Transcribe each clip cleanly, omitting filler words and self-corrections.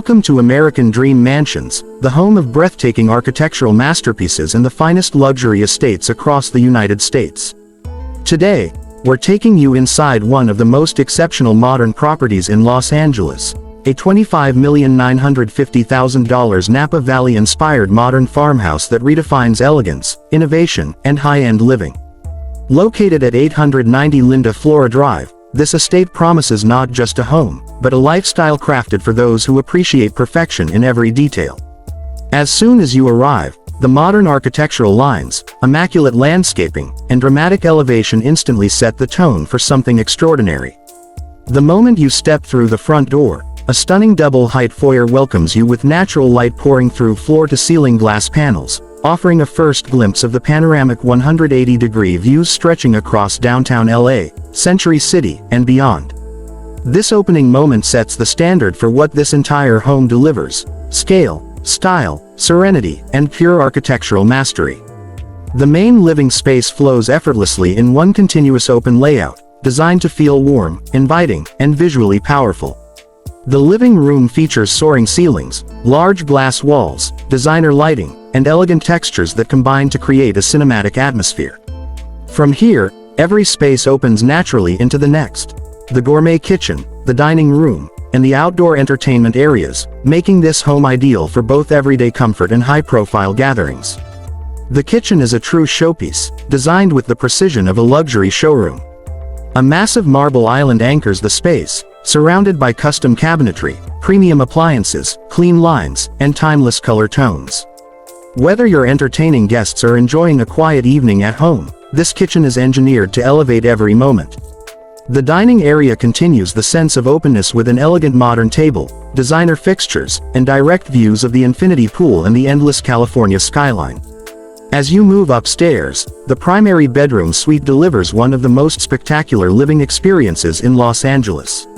Welcome to American Dream Mansions, the home of breathtaking architectural masterpieces and the finest luxury estates across the United States. Today, we're taking you inside one of the most exceptional modern properties in Los Angeles, a $25,950,000 Napa Valley-inspired modern farmhouse that redefines elegance, innovation, and high-end living. Located at 890 Linda Flora Drive, this estate promises not just a home, but a lifestyle crafted for those who appreciate perfection in every detail. As soon as you arrive, the modern architectural lines, immaculate landscaping, and dramatic elevation instantly set the tone for something extraordinary. The moment you step through the front door, a stunning double-height foyer welcomes you with natural light pouring through floor-to-ceiling glass panels, offering a first glimpse of the panoramic 180-degree views stretching across downtown LA, Century City, and beyond. This opening moment sets the standard for what this entire home delivers: scale, style, serenity, and pure architectural mastery. The main living space flows effortlessly in one continuous open layout, designed to feel warm, inviting, and visually powerful. The living room features soaring ceilings, large glass walls, designer lighting, and elegant textures that combine to create a cinematic atmosphere. From here, every space opens naturally into the next: the gourmet kitchen, the dining room, and the outdoor entertainment areas, making this home ideal for both everyday comfort and high-profile gatherings. The kitchen is a true showpiece, designed with the precision of a luxury showroom. A massive marble island anchors the space, surrounded by custom cabinetry, premium appliances, clean lines, and timeless color tones. Whether you're entertaining guests or enjoying a quiet evening at home, this kitchen is engineered to elevate every moment. The dining area continues the sense of openness with an elegant modern table, designer fixtures, and direct views of the infinity pool and the endless California skyline. As you move upstairs, the primary bedroom suite delivers one of the most spectacular living experiences in Los Angeles.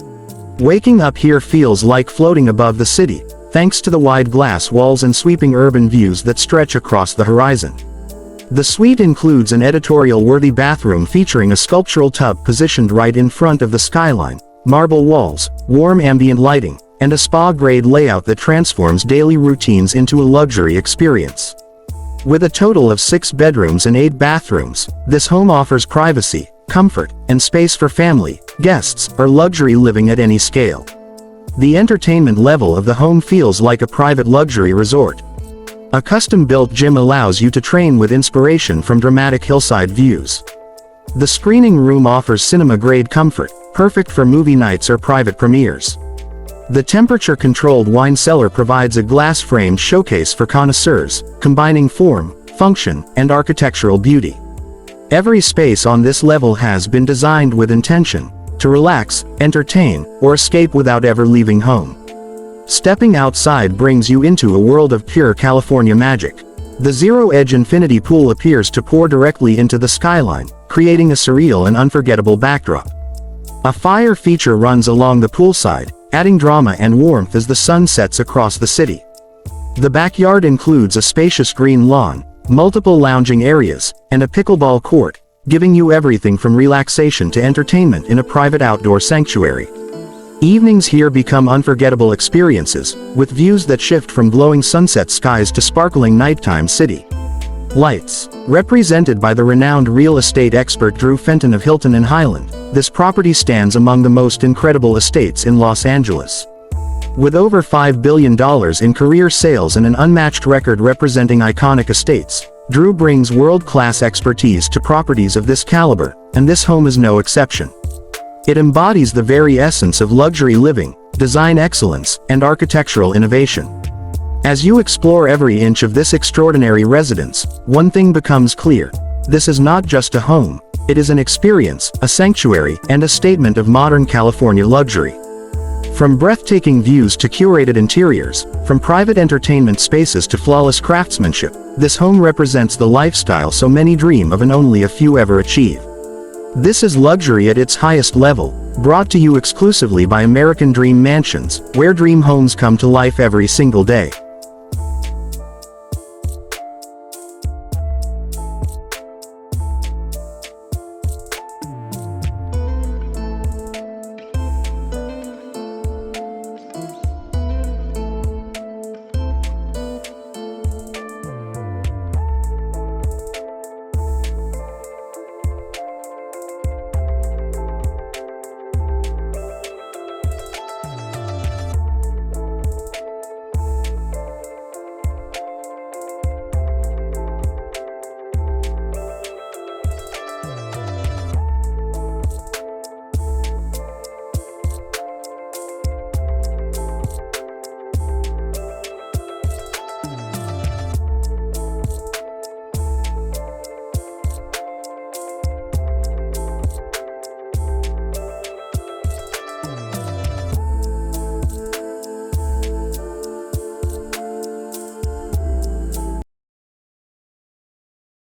Waking up here feels like floating above the city, thanks to the wide glass walls and sweeping urban views that stretch across the horizon. The suite includes an editorial-worthy bathroom featuring a sculptural tub positioned right in front of the skyline, marble walls, warm ambient lighting, and a spa-grade layout that transforms daily routines into a luxury experience. With a total of 6 bedrooms and 8 bathrooms, this home offers privacy, comfort, and space for family, guests, or luxury living at any scale. The entertainment level of the home feels like a private luxury resort. A custom-built gym allows you to train with inspiration from dramatic hillside views. The screening room offers cinema-grade comfort, perfect for movie nights or private premieres. The temperature-controlled wine cellar provides a glass-framed showcase for connoisseurs, combining form, function, and architectural beauty. Every space on this level has been designed with intention, to relax, entertain, or escape without ever leaving home. Stepping outside brings you into a world of pure California magic. The zero-edge infinity pool appears to pour directly into the skyline, creating a surreal and unforgettable backdrop. A fire feature runs along the poolside, adding drama and warmth as the sun sets across the city. The backyard includes a spacious green lawn, multiple lounging areas, and a pickleball court, giving you everything from relaxation to entertainment in a private outdoor sanctuary. Evenings here become unforgettable experiences, with views that shift from glowing sunset skies to sparkling nighttime city lights. Represented by the renowned real estate expert Drew Fenton of Hilton and Highland, this property stands among the most incredible estates in Los Angeles. With over $5 billion in career sales and an unmatched record representing iconic estates, Drew brings world-class expertise to properties of this caliber, and this home is no exception. It embodies the very essence of luxury living, design excellence, and architectural innovation. As you explore every inch of this extraordinary residence, one thing becomes clear: this is not just a home, it is an experience, a sanctuary, and a statement of modern California luxury. From breathtaking views to curated interiors, from private entertainment spaces to flawless craftsmanship, this home represents the lifestyle so many dream of and only a few ever achieve. This is luxury at its highest level, brought to you exclusively by American Dream Mansions, where dream homes come to life every single day.